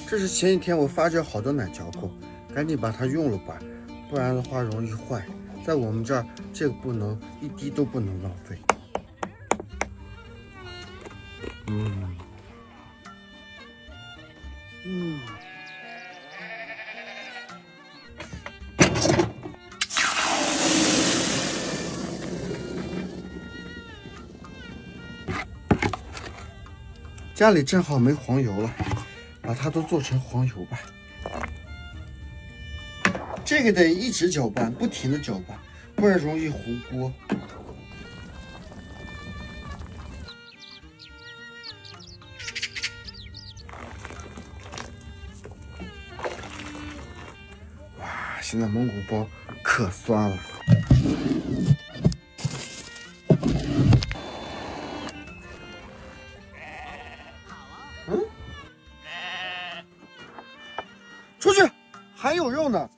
这是前几天我发酵好的奶胶扣，赶紧把它用了吧，不然的话容易坏。在我们这儿，这个不能一滴都不能浪费。家里正好没黄油了，把它都做成黄油吧。这个得一直搅拌，不停的搅拌，不然容易糊锅。哇，现在蒙古包可酸了。出去，还有肉呢。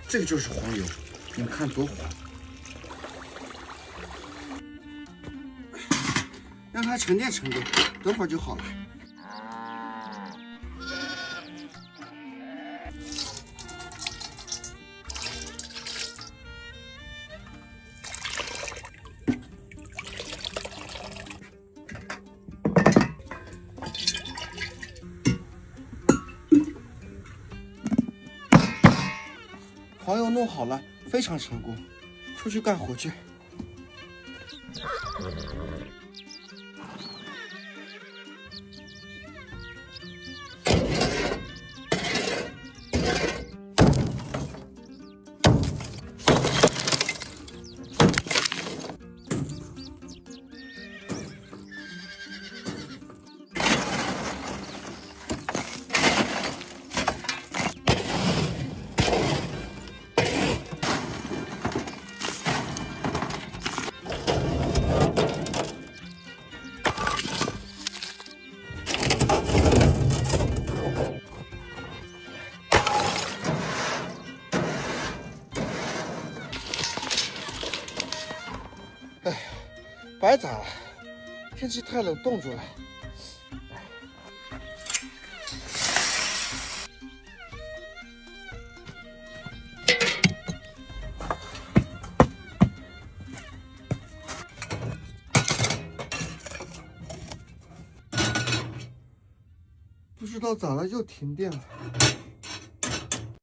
这个就是黄油，你看多黄。让它沉淀沉淀，等会儿就好了。黄油弄好了，非常成功。出去干活去。白砸了，天气太冷冻住了。不知道咋了，又停电了。